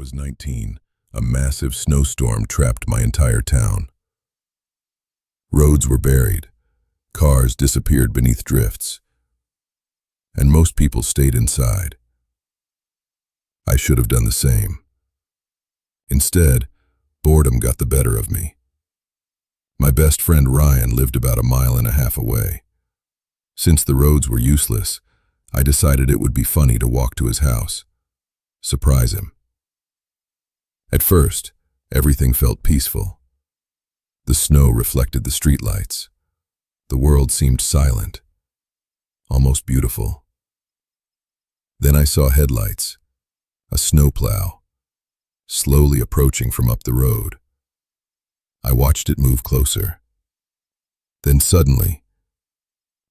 was 19, a massive snowstorm trapped my entire town. Roads were buried, cars disappeared beneath drifts, and most people stayed inside. I should have done the same. Instead, boredom got the better of me. My best friend Ryan lived about 1.5 miles away. Since the roads were useless, I decided it would be funny to walk to his house, surprise him. At first, everything felt peaceful. The snow reflected the streetlights. The world seemed silent, almost beautiful. Then I saw headlights, a snowplow, slowly approaching from up the road. I watched it move closer. Then suddenly,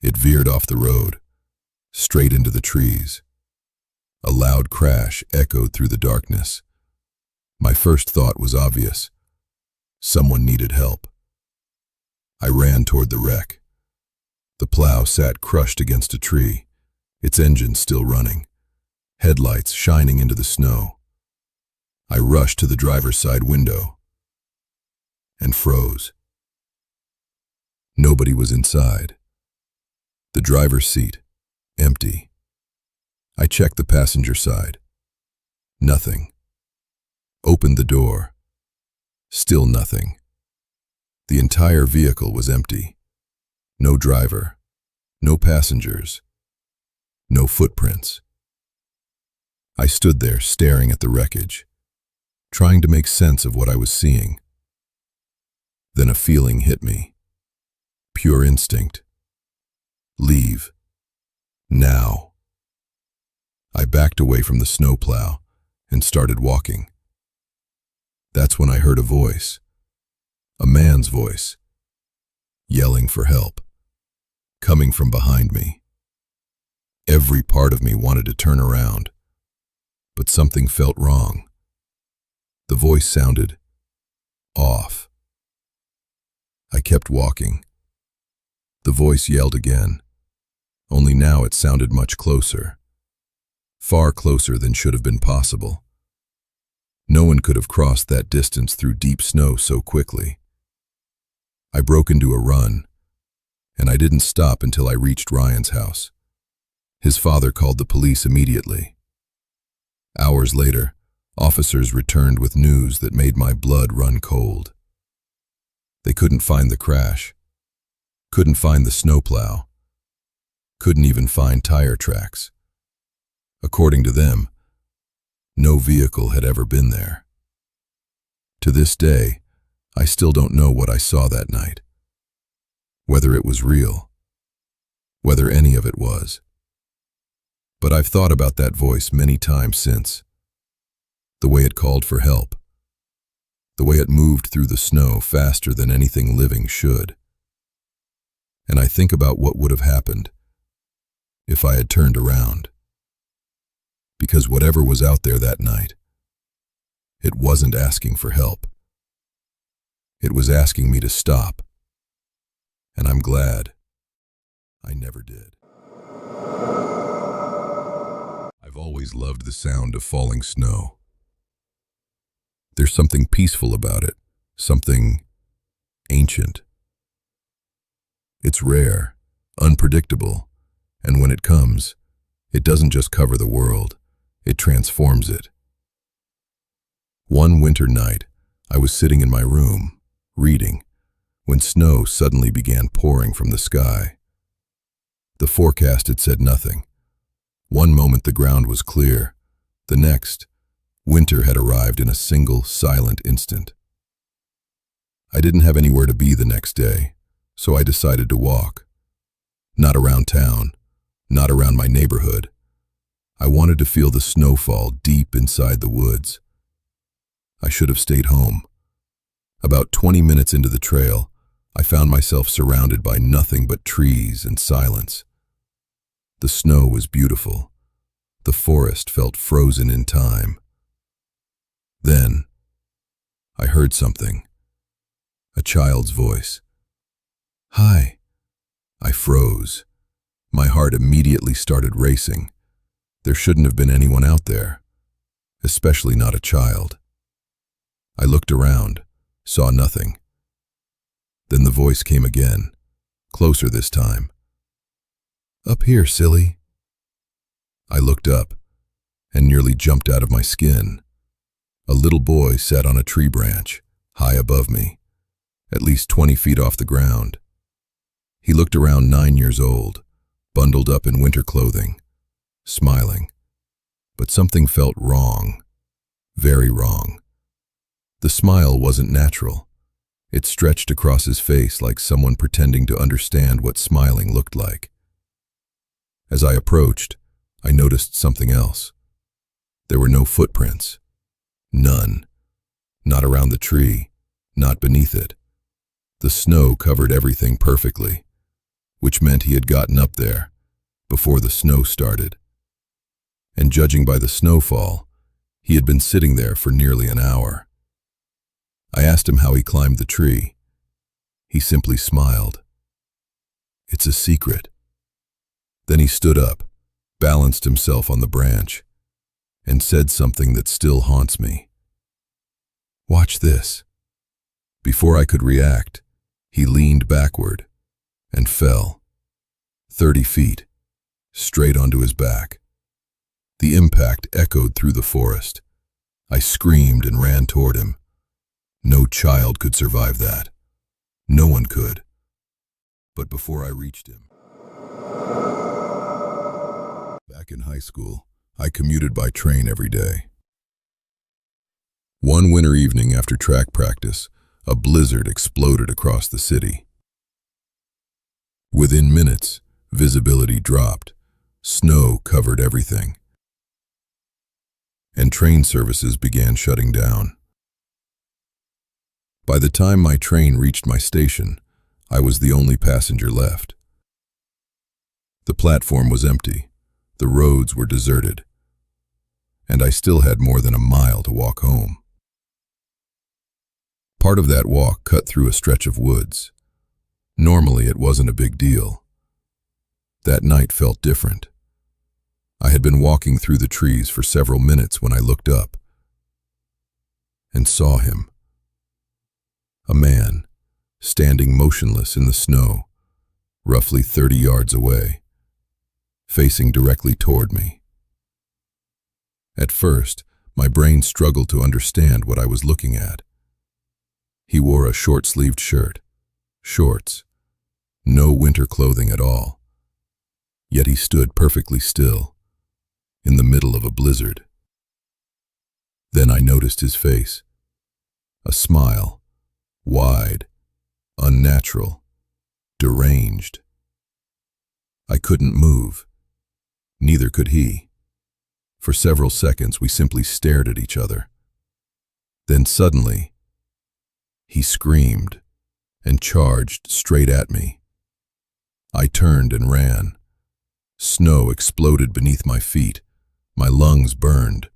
it veered off the road, straight into the trees. A loud crash echoed through the darkness. My first thought was obvious. Someone needed help. I ran toward the wreck. The plow sat crushed against a tree, its engine still running, headlights shining into the snow. I rushed to the driver's side window and froze. Nobody was inside. The driver's seat, empty. I checked the passenger side. Nothing. Opened the door. Still nothing. The entire vehicle was empty. No driver, no passengers, no footprints. I stood there staring at the wreckage, trying to make sense of what I was seeing. Then a feeling hit me. Pure instinct. Leave. Now. I backed away from the snowplow and started walking. That's when I heard a voice. A man's voice, yelling for help, coming from behind me. Every part of me wanted to turn around, but something felt wrong. The voice sounded off. I kept walking. The voice yelled again, only now it sounded much closer, far closer than should have been possible. No one could have crossed that distance through deep snow so quickly. I broke into a run, and I didn't stop until I reached Ryan's house. His father called the police immediately. Hours later, officers returned with news that made my blood run cold. They couldn't find the crash, couldn't find the snowplow, couldn't even find tire tracks. According to them, no vehicle had ever been there. To this day, I still don't know what I saw that night. Whether it was real, whether any of it was. But I've thought about that voice many times since. The way it called for help. The way it moved through the snow faster than anything living should. And I think about what would have happened if I had turned around. Because whatever was out there that night, it wasn't asking for help. It was asking me to stop. And I'm glad I never did. I've always loved the sound of falling snow. There's something peaceful about it, something ancient. It's rare, unpredictable, and when it comes, it doesn't just cover the world, it transforms it. One winter night, I was sitting in my room, reading, when snow suddenly began pouring from the sky. The forecast had said nothing. One moment the ground was clear, the next, winter had arrived in a single, silent instant. I didn't have anywhere to be the next day, so I decided to walk. Not around town, not around my neighborhood. I wanted to feel the snowfall deep inside the woods. I should have stayed home. About 20 minutes into the trail, I found myself surrounded by nothing but trees and silence. The snow was beautiful. The forest felt frozen in time. Then, I heard something. A child's voice. "Hi." I froze. My heart immediately started racing. There shouldn't have been anyone out there. especially not a child. I looked around, saw nothing. Then the voice came again, closer this time. "Up here, silly." I looked up and nearly jumped out of my skin. A little boy sat on a tree branch, high above me, at least 20 feet off the ground. He looked around 9 years old, bundled up in winter clothing, smiling. But something felt wrong, very wrong. The smile wasn't natural. It stretched across his face like someone pretending to understand what smiling looked like. As I approached, I noticed something else. There were no footprints. None. Not around the tree, not beneath it. The snow covered everything perfectly, which meant he had gotten up there before the snow started. And judging by the snowfall, he had been sitting there for nearly an hour. I asked him how he climbed the tree. He simply smiled. "It's a secret." Then he stood up, balanced himself on the branch, and said something that still haunts me. "Watch this." Before I could react, he leaned backward and fell, 30 feet, straight onto his back. The impact echoed through the forest. I screamed and ran toward him. No child could survive that. No one could. But before I reached him... Back in high school, I commuted by train every day. One winter evening after track practice, a blizzard exploded across the city. Within minutes, visibility dropped. Snow covered everything. And train services began shutting down. By the time my train reached my station, I was the only passenger left. The platform was empty, the roads were deserted, and I still had more than a mile to walk home. Part of that walk cut through a stretch of woods. Normally it wasn't a big deal. That night felt different. I had been walking through the trees for several minutes when I looked up and saw him. A man, standing motionless in the snow, roughly 30 yards away, facing directly toward me. At first, my brain struggled to understand what I was looking at. He wore a short-sleeved shirt, shorts, no winter clothing at all. Yet he stood perfectly still, in the middle of a blizzard. Then I noticed his face, a smile, wide, unnatural, deranged. I couldn't move. Neither could he. For several seconds we simply stared at each other. Then suddenly, he screamed and charged straight at me. I turned and ran. Snow exploded beneath my feet. My lungs burned.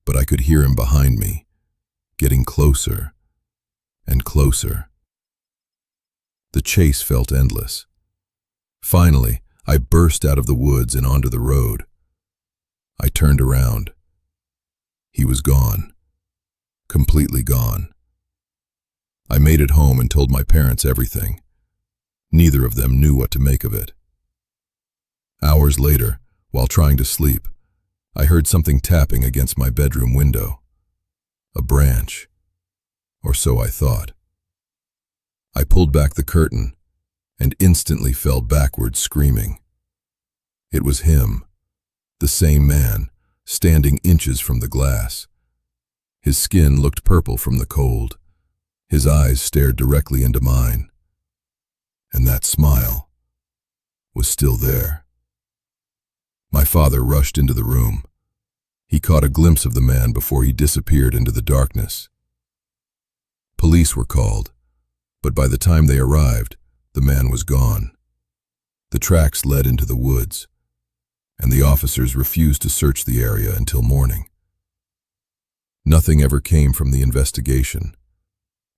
But I could hear him behind me, getting closer and closer. The chase felt endless. Finally, I burst out of the woods and onto the road. I turned around. He was gone. Completely gone. I made it home and told my parents everything. Neither of them knew what to make of it. Hours later, while trying to sleep, I heard something tapping against my bedroom window. A branch. Or so I thought. I pulled back the curtain and instantly fell backwards screaming. It was him, the same man, standing inches from the glass. His skin looked purple from the cold. His eyes stared directly into mine. And that smile was still there. My father rushed into the room. He caught a glimpse of the man before he disappeared into the darkness. Police were called, but by the time they arrived, the man was gone. The tracks led into the woods, and the officers refused to search the area until morning. Nothing ever came from the investigation.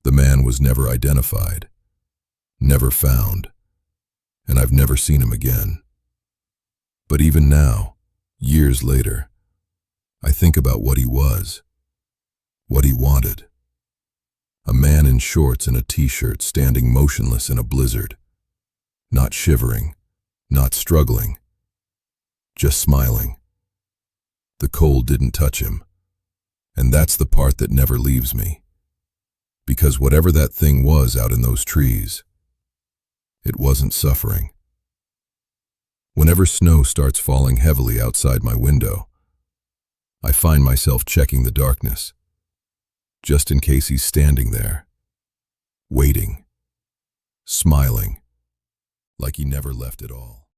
The man was never identified, never found, and I've never seen him again. But even now, years later, I think about what he was, what he wanted. A man in shorts and a t-shirt standing motionless in a blizzard, not shivering, not struggling, just smiling. The cold didn't touch him, and that's the part that never leaves me. Because whatever that thing was out in those trees, it wasn't suffering. Whenever snow starts falling heavily outside my window, I find myself checking the darkness, just in case he's standing there, waiting, smiling, like he never left at all.